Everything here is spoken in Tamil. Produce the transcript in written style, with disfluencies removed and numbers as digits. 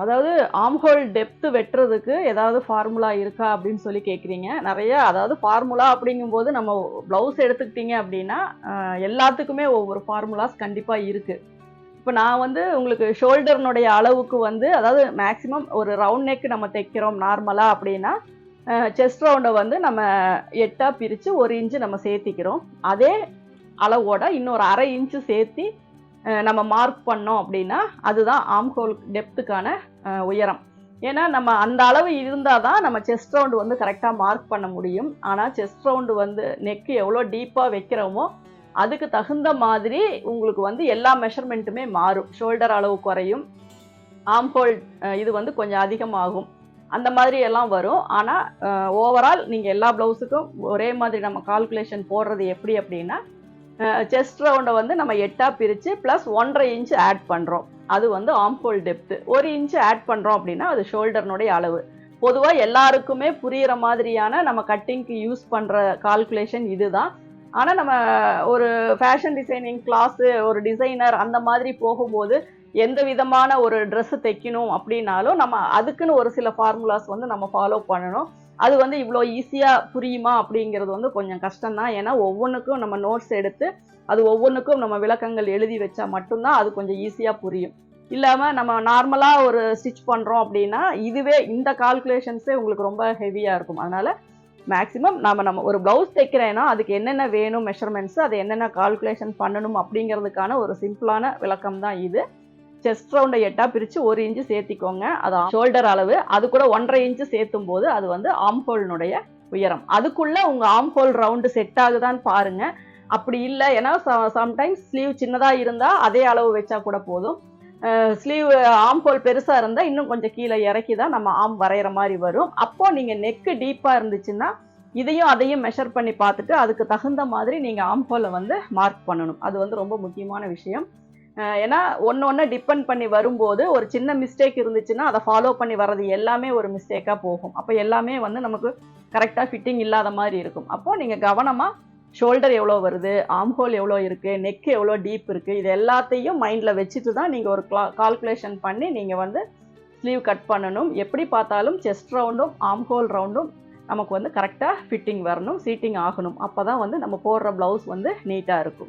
அதாவது ஆம்ஹோல் டெப்த் வெட்டுறதுக்கு ஏதாவது ஃபார்முலா இருக்கா அப்படின்னு சொல்லி கேட்குறீங்க. நிறைய அதாவது ஃபார்முலா அப்படிங்கும்போது நம்ம ப்ளவுஸ் எடுத்துக்கிட்டீங்க அப்படின்னா, எல்லாத்துக்குமே ஒவ்வொரு ஃபார்முலாஸ் கண்டிப்பா இருக்கு. இப்போ நான் வந்து உங்களுக்கு ஷோல்டர்னுடைய அளவுக்கு வந்து அதாவது மேக்ஸிமம் ஒரு ரவுண்ட் நெக் நம்ம தைக்கிறோம் நார்மலா அப்படின்னா, செஸ்ட் ரவுண்டை வந்து நம்ம 8ஆ பிரித்து 1 இன்ச்சு நம்ம சேர்த்திக்கிறோம். அதே அளவோட இன்னொரு 1/2 இன்ச்சு சேர்த்தி நம்ம மார்க் பண்ணோம் அப்படின்னா அதுதான் ஆம்ஹோல் டெப்த்துக்கான உயரம். ஏன்னா நம்ம அந்த அளவு இருந்தால் தான் நம்ம செஸ்ட் ரவுண்டு வந்து கரெக்டாக மார்க் பண்ண முடியும். ஆனால் செஸ்ட் ரவுண்டு வந்து நெக்கு எவ்வளோ டீப்பாக வைக்கிறோமோ அதுக்கு தகுந்த மாதிரி உங்களுக்கு வந்து எல்லா மெஷர்மெண்ட்டுமே மாறும். ஷோல்டர் அளவு குறையும், ஆம்ஹோல் இது வந்து கொஞ்சம் அதிகமாகும், அந்த மாதிரி எல்லாம் வரும். ஆனால் ஓவரால் நீங்கள் எல்லா ப்ளவுஸுக்கும் ஒரே மாதிரி நம்ம கால்குலேஷன் போடுறது எப்படி அப்படின்னா, செஸ்ட் ரவுண்டை வந்து நம்ம 8ஆ பிரித்து ப்ளஸ் 1.5 இன்ச்சு ஆட் பண்ணுறோம். அது வந்து ஆம்ஹோல் டெப்த்து. 1 இன்ச்சு ஆட் பண்ணுறோம் அப்படின்னா அது ஷோல்டர்னுடைய அளவு. பொதுவாக எல்லாருக்குமே புரிகிற மாதிரியான நம்ம கட்டிங்க்கு யூஸ் பண்ணுற கால்குலேஷன் இதுதான். ஆனால் நம்ம ஒரு ஃபேஷன் டிசைனிங் கிளாஸு, ஒரு டிசைனர் அந்த மாதிரி போகும்போது எந்த விதமான ஒரு ட்ரெஸ்ஸு தைக்கணும் அப்படின்னாலும் நம்ம அதுக்குன்னு ஒரு சில ஃபார்முலாஸ் வந்து நம்ம ஃபாலோ பண்ணணும். அது வந்து இவ்வளோ ஈஸியாக புரியுமா அப்படிங்கிறது வந்து கொஞ்சம் கஷ்டம்தான். ஏன்னா ஒவ்வொன்றுக்கும் நம்ம நோட்ஸ் எடுத்து அது ஒவ்வொன்றுக்கும் நம்ம விளக்கங்கள் எழுதி வச்சா மட்டும்தான் அது கொஞ்சம் ஈஸியாக புரியும். இல்லாமல் நம்ம நார்மலாக ஒரு ஸ்டிச் பண்ணுறோம் அப்படின்னா இதுவே இந்த கால்குலேஷன்ஸே உங்களுக்கு ரொம்ப ஹெவியாக இருக்கும். அதனால் மேக்ஸிமம் நம்ம ஒரு ப்ளவுஸ் தைக்கிறேன்னா அதுக்கு என்னென்ன வேணும் மெஷர்மெண்ட்ஸு, அதை என்னென்ன கால்குலேஷன் பண்ணணும் அப்படிங்கிறதுக்கான ஒரு சிம்பிளான விளக்கம் தான் இது. செஸ்ட் ரவுண்டை 8ஆ பிரித்து 1 இன்ச்சு சேர்த்திக்கோங்க. அது ஷோல்டர் அளவு. அது கூட 1.5 இன்ச்சு சேர்த்தும் போது அது வந்து ஆம்ஹோல்னுடைய உயரம். அதுக்குள்ளே உங்கள் ஆம்ஹோல் ரவுண்டு செட் ஆகுதான்னு பாருங்கள். அப்படி இல்லை, ஏன்னா சம்டைம்ஸ் ஸ்லீவ் சின்னதாக இருந்தால் அதே அளவு வச்சா கூட போதும். ஸ்லீவ் ஆம்ஹோல் பெருசாக இருந்தால் இன்னும் கொஞ்சம் கீழே இறக்கி தான் நம்ம ஆம் வரைகிற மாதிரி வரும். அப்போது நீங்கள் நெக்கு டீப்பாக இருந்துச்சுன்னா இதையும் அதையும் மெஷர் பண்ணி பார்த்துட்டு அதுக்கு தகுந்த மாதிரி நீங்கள் ஆம்ஹோலை வந்து மார்க் பண்ணணும். அது வந்து ரொம்ப முக்கியமான விஷயம். ஏன்னா ஒன்று டிபெண்ட் பண்ணி வரும்போது ஒரு சின்ன மிஸ்டேக் இருந்துச்சுன்னா அதை ஃபாலோ பண்ணி வர்றது எல்லாமே ஒரு மிஸ்டேக்காக போகும். அப்போ எல்லாமே வந்து நமக்கு கரெக்டாக ஃபிட்டிங் இல்லாத மாதிரி இருக்கும். அப்போது நீங்கள் கவனமாக ஷோல்டர் எவ்வளோ வருது, ஆம்ஹோல் எவ்வளோ இருக்குது, நெக்கு எவ்வளோ டீப் இருக்குது, இது எல்லாத்தையும் மைண்டில் வச்சுட்டு தான் நீங்கள் ஒரு கால்குலேஷன் பண்ணி நீங்கள் வந்து ஸ்லீவ் கட் பண்ணணும். எப்படி பார்த்தாலும் செஸ்ட் ரவுண்டும் ஆம்ஹோல் ரவுண்டும் நமக்கு வந்து கரெக்டாக ஃபிட்டிங் வரணும், சீட்டிங் ஆகணும். அப்போ தான் வந்து நம்ம போடுற ப்ளவுஸ் வந்து நீட்டாக இருக்கும்.